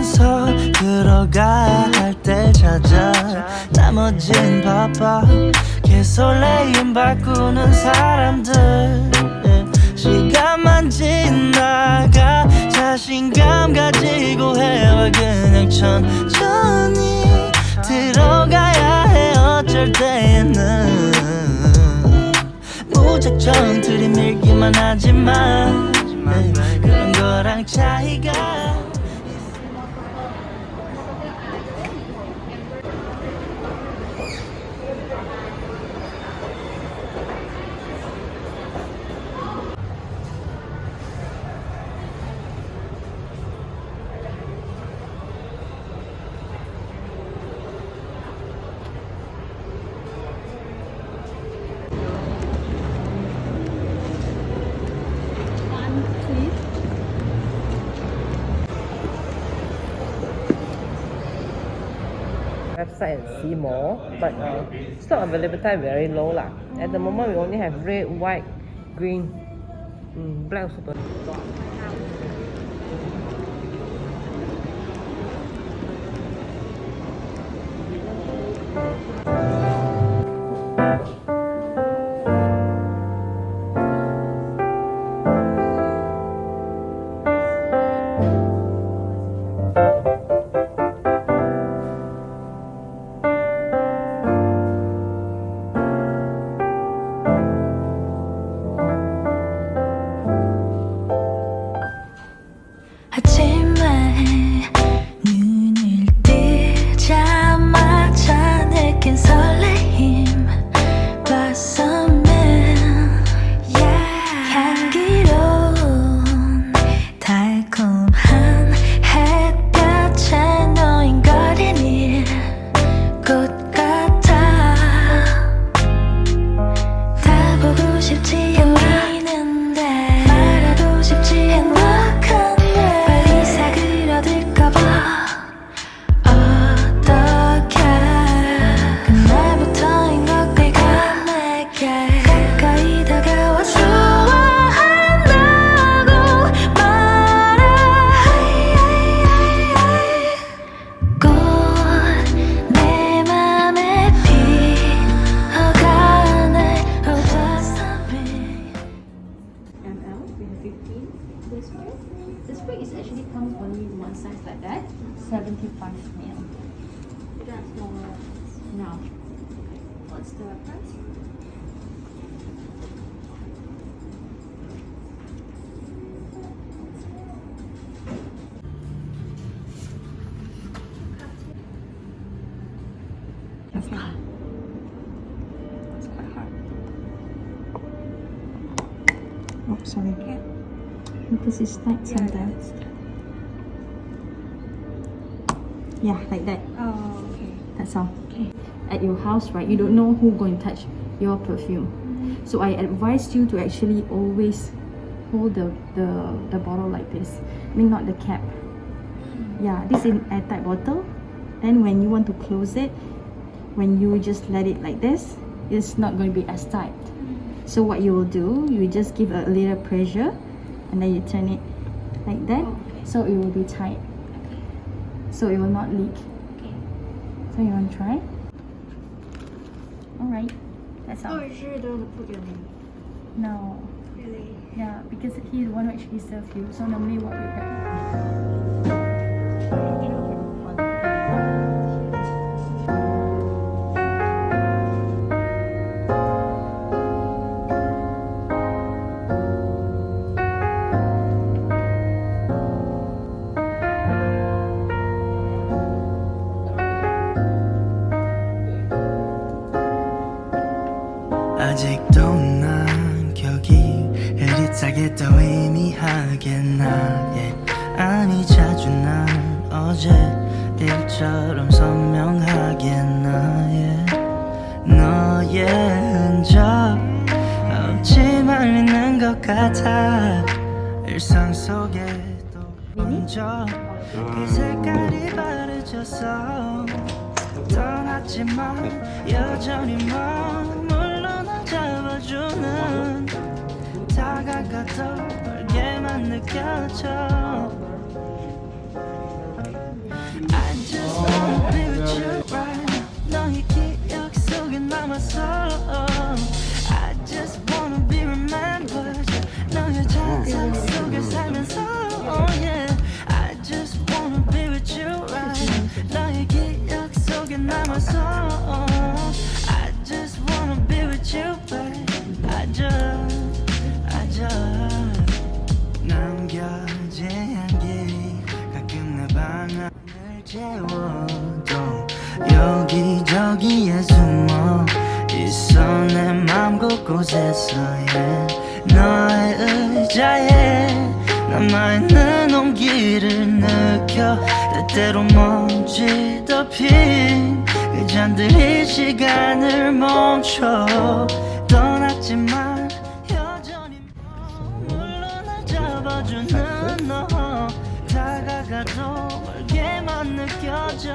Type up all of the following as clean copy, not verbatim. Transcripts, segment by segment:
하면서 들어가야 할 때 찾아 나머진 바빠 개설레임 바꾸는 사람들 시간만 지나가 자신감 가지고 해와 그냥 천천히 들어가야 해 어쩔 때는 무작정 들이밀기만 하지만 그런 거랑 차이가 website and see more, but stock available time very low lah. At the moment we only have red, white, green, black also don't. The spray is actually comes only one size like that, 75 ml. That's smaller. Now, what's the price? That's not. That's quite hard. Oh, sorry. Okay. Because it's tight sometimes. Yeah, like that. Oh, okay. That's all. Okay. At your house, right, you don't know who going to touch your perfume. So I advise you to actually always hold the bottle like this. I mean, not the cap. Yeah, this is an airtight bottle. Then when you want to close it, when you just let it like this, it's not going to be as tight. So what you will do, you just give a little pressure and then you turn it like that. So it will be tight. So it will not leak. Okay. So you want to try? Alright, that's all. Oh, you sure don't put your name? No. Really? Yeah, because he's the one who actually serve you. So normally what we have. 아직도 난 격이 흐릿하게 또 의미하겠나 아니 자주 난 어제 일처럼 선명하겠나 너의 흔적 없지만 있는 것 같아 일상 속에도 먼저 그 색깔이 바래졌어 떠났지만 여전히 머물러 날 잡아주는 다가가도 멀게만 느껴져 남았어. I just wanna be remembered. 너의 잔상 속에 살면서 oh yeah. I just wanna be with you right. 너의 기억 속에 남았어. I just wanna be with you babe. I just 남겨진 향기 가끔 내 방안을 채워도 여기저기에 숨어 있어 내 맘 곳곳에서 yeah. 너의 의자에 남아있는 온기를 느껴 때때로 먼지 덮인 그 잔들이 시간을 멈춰 떠났지만 여전히 물로 날 잡아주는 너 다가가도 멀게만 느껴져.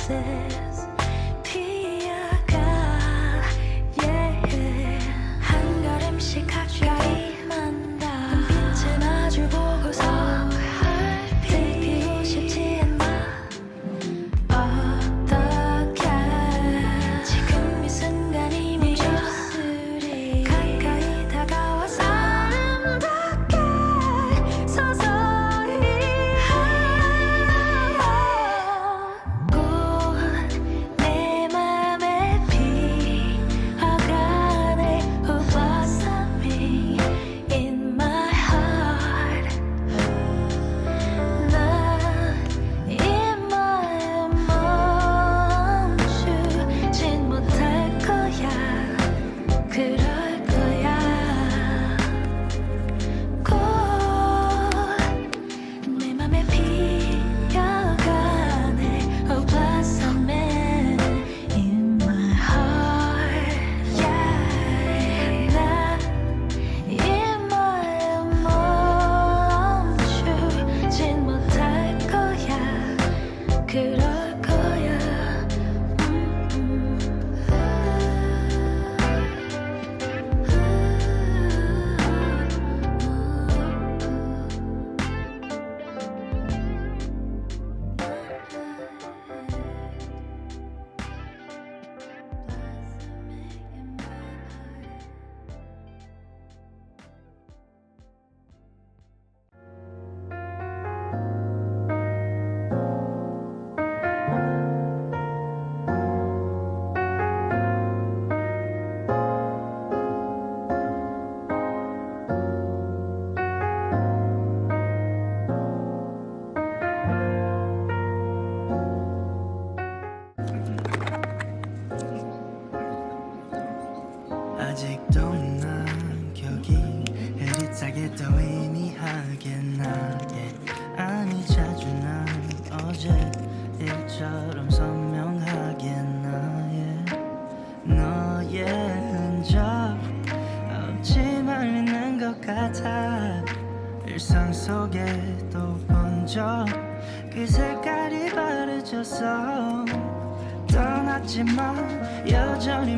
roses 피어가 yeah. 한 걸음씩 가까이 만나 눈빛을 마주 보고서 들키고 싶지 않나 어떡해 지금 이 순간이 미쳤으리 가까이 다가와서 아름답게 서서히 곧 내 맘에 피어가네 Oh blossoming in my heart 난 이 마음 멈추진 못할 거야 그럴 거야 곧 내 맘에 피어가네 Oh blossoming in my heart yeah. 난 이 마음 멈추진 못할 거야 그럴 거야 아직도 난 여기 흐릿하게 또 의미하게 나게 아니 자주 난 어제 일처럼 선명하게 너의 흔적 없지만 있는 것 같아 일상 속에 또 번져 그 색깔이 바래졌어 떠났지만 여전히